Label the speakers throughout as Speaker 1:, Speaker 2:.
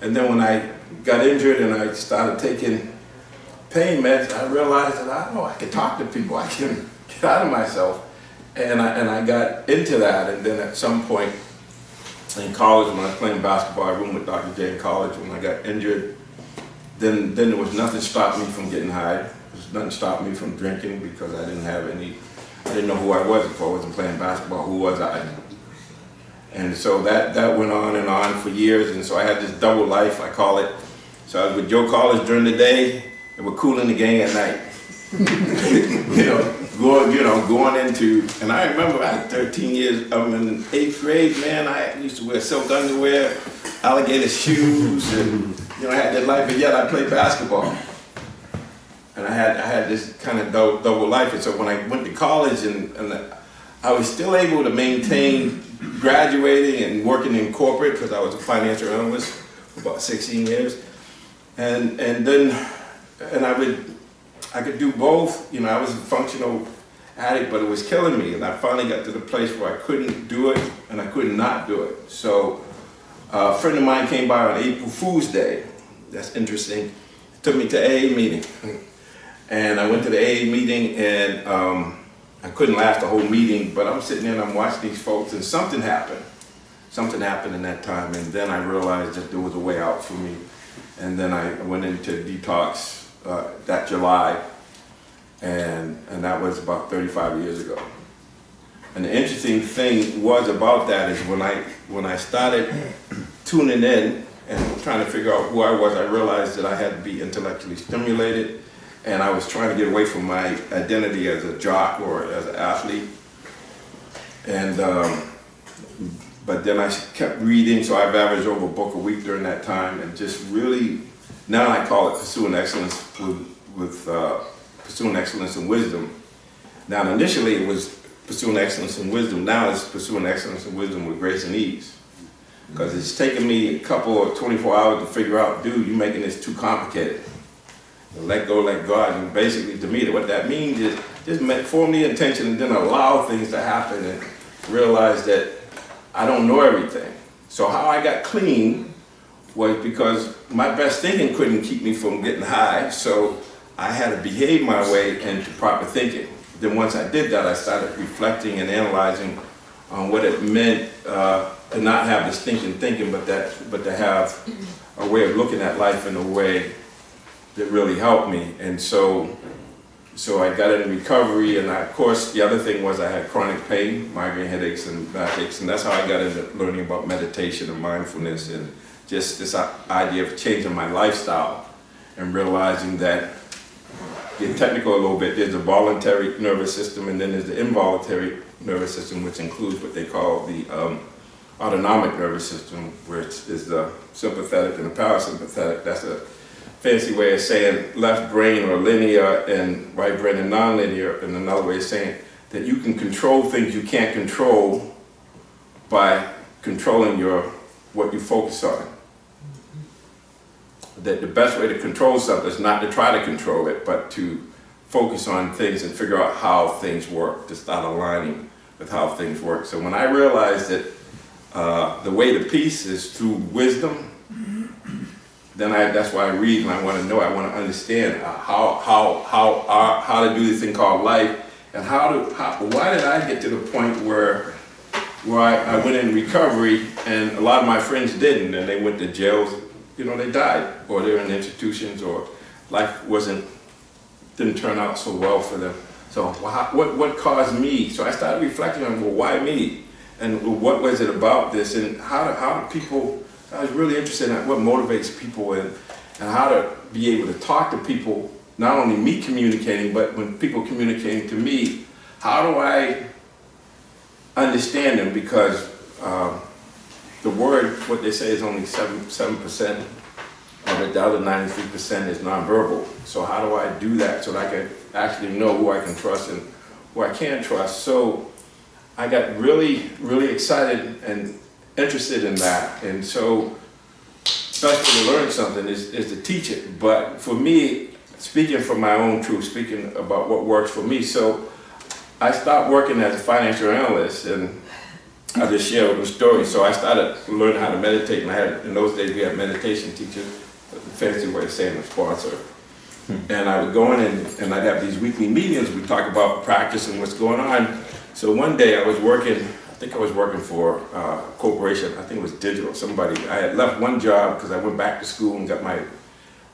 Speaker 1: And then when I got injured and I started taking pain meds, I realized that I can talk to people, I can get out of myself. And I got into that, and then at some point in college, when I was playing basketball, I roomed with Dr. J in college. When I got injured, then there was nothing stopped me from getting high. There was nothing stopped me from drinking because I didn't know who I was before I wasn't playing basketball. Who was I? And so that went on and on for years, and so I had this double life, I call it. So I was with Joe College during the day, and we're Cool in the Gang at night. Going into, and I remember I had 13 years, I'm in 8th grade, man, I used to wear silk underwear, alligator shoes, and I had that life, but yet I played basketball. And I had this kind of double life, and so when I went to college, and I was still able to maintain graduating and working in corporate, because I was a financial analyst for about 16 years, and I could do both. I was a functional addict, but it was killing me, and I finally got to the place where I couldn't do it and I could not do it. So a friend of mine came by on April Fool's Day. That's interesting. Took me to AA meeting, and I went to the AA meeting, and I couldn't last the whole meeting, but I'm sitting there and I'm watching these folks, and something happened. Something happened in that time, and then I realized that there was a way out for me. And then I went into detox that July, and that was about 35 years ago. And the interesting thing was about that is when I started tuning in and trying to figure out who I was, I realized that I had to be intellectually stimulated, and I was trying to get away from my identity as a jock or as an athlete. And but then I kept reading, so I've averaged over a book a week during that time, and just really, now I call it Pursuing Excellence with Pursuing Excellence and Wisdom. Now initially it was Pursuing Excellence and Wisdom, now it's Pursuing Excellence and Wisdom with Grace and Ease. Because it's taken me a couple of 24 hours to figure out, dude, you're making this too complicated. Let go, let God, and basically to me what that means is just form the intention and then allow things to happen and realize that I don't know everything. So how I got clean was because my best thinking couldn't keep me from getting high, so I had to behave my way into proper thinking. Then once I did that, I started reflecting and analyzing on what it meant to not have this thinking, but to have a way of looking at life in a way that really helped me. And so I got into recovery, and of course the other thing was I had chronic pain, migraine headaches and backaches, and that's how I got into learning about meditation and mindfulness and just this idea of changing my lifestyle and realizing that, get technical a little bit, there's the voluntary nervous system and then there's the involuntary nervous system, which includes what they call the autonomic nervous system, which is the sympathetic and the parasympathetic. That's a fancy way of saying left brain or linear and right brain and nonlinear, and another way of saying that you can control things you can't control by controlling what you focus on. That the best way to control something is not to try to control it, but to focus on things and figure out how things work, to start aligning with how things work. So when I realized that the way to peace is through wisdom, then that's why I read, and I want to know, I want to understand how to do this thing called life, and why did I get to the point where I went in recovery, and a lot of my friends didn't, and they went to jails, they died, or they're in institutions, or life didn't turn out so well for them. So what caused me? So I started reflecting on, well, why me? And what was it about this, and how do people, I was really interested in what motivates people and how to be able to talk to people, not only me communicating, but when people communicating to me, how do I understand them? Because the word, what they say is only 7% of it, the other 93% is nonverbal. So how do I do that so that I can actually know who I can trust and who I can't trust? So I got really, really excited and interested in that. And so the best way to learn something is to teach it. But for me, speaking from my own truth, speaking about what works for me, so I stopped working as a financial analyst, and I just share with them stories. So I started learning how to meditate, and in those days we had meditation teachers, the fancy way of saying a sponsor. And I would go in and I'd have these weekly meetings. We'd talk about practice and what's going on. So one day I was working, I think I was working for a corporation, I think it was Digital, somebody. I had left one job because I went back to school and got my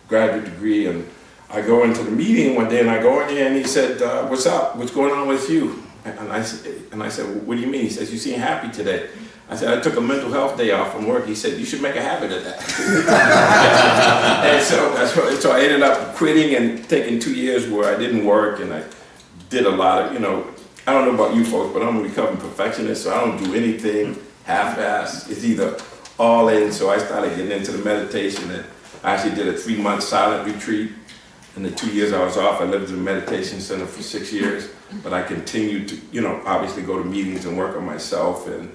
Speaker 1: graduate degree, and I go into the meeting one day and I go in there and he said, what's up? What's going on with you? And I said, what do you mean? He says, you seem happy today. I said, I took a mental health day off from work. He said, you should make a habit of that. And so I ended up quitting and taking 2 years where I didn't work, and I did a lot of, I don't know about you folks, but I'm a recovering perfectionist, so I don't do anything half-assed. It's either all in. So I started getting into the meditation, and I actually did a 3-month silent retreat. In the 2 years I was off, I lived in a meditation center for 6 years, but I continued to, obviously go to meetings and work on myself, and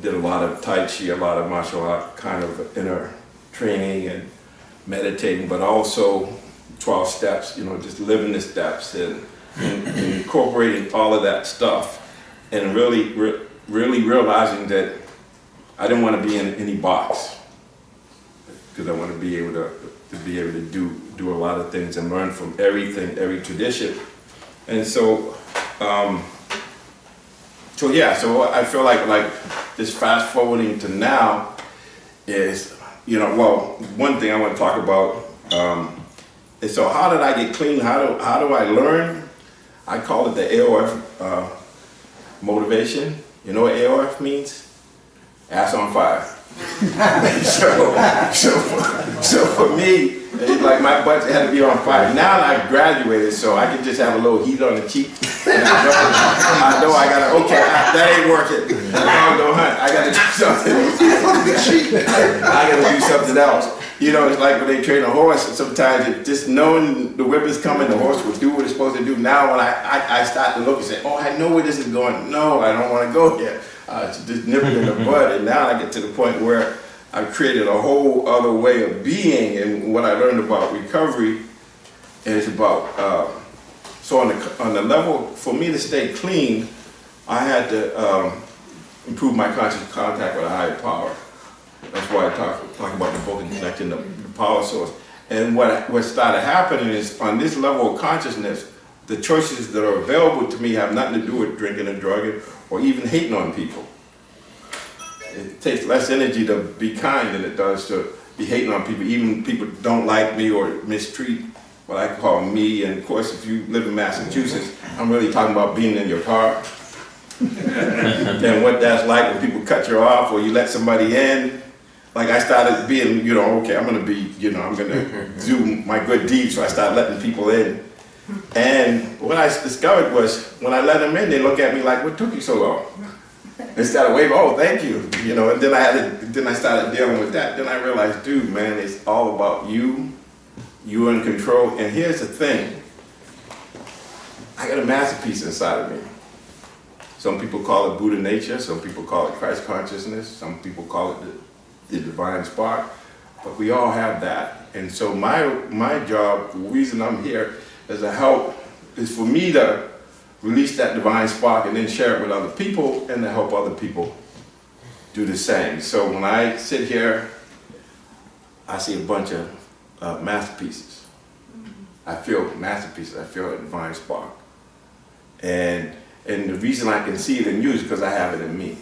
Speaker 1: did a lot of Tai Chi, a lot of martial art kind of inner training and meditating, but also 12 steps, just living the steps and incorporating all of that stuff, and really realizing that I didn't want to be in any box, because I want to be able to do a lot of things and learn from everything, every tradition. And so so I feel like this fast forwarding to now is, one thing I want to talk about is, so how did I get clean? How do I learn? I call it the AOF motivation. You know what AOF means? Ass on fire. so for me, it's like my butt had to be on fire. Now that I've graduated, so I can just have a little heat on the cheek. And I know I gotta, that ain't working. No, hunt. I gotta do something. I gotta do something else. It's like when they train a horse, and sometimes just knowing the whip is coming, the horse will do what it's supposed to do. Now when I start to look and say, I know where this is going. No, I don't want to go here. It's just nipping in the bud, and now I get to the point where I've created a whole other way of being. And what I learned about recovery is about, so on the level, for me to stay clean, I had to improve my conscious contact with a higher power. That's why I talk about the broken connection, the power source. And what started happening is, on this level of consciousness, the choices that are available to me have nothing to do with drinking and drugging or even hating on people. It takes less energy to be kind than it does to be hating on people. Even people don't like me or mistreat what I call me. And of course, if you live in Massachusetts, I'm really talking about being in your car. And what that's like when people cut you off or you let somebody in. Like I started being, I'm gonna be, I'm gonna do my good deeds, so I started letting people in. And what I discovered was, when I let them in, they look at me like, what took you so long? Instead of waving, thank you, and then I started dealing with that. Then I realized, dude, man, it's all about you. You're in control. And here's the thing. I got a masterpiece inside of me. Some people call it Buddha nature, some people call it Christ consciousness, some people call it the divine spark, but we all have that. And so my job, the reason I'm here, is for me to release that divine spark and then share it with other people, and to help other people do the same. So when I sit here, I see a bunch of masterpieces. I feel masterpieces, I feel a divine spark. And the reason I can see it in you is because I have it in me.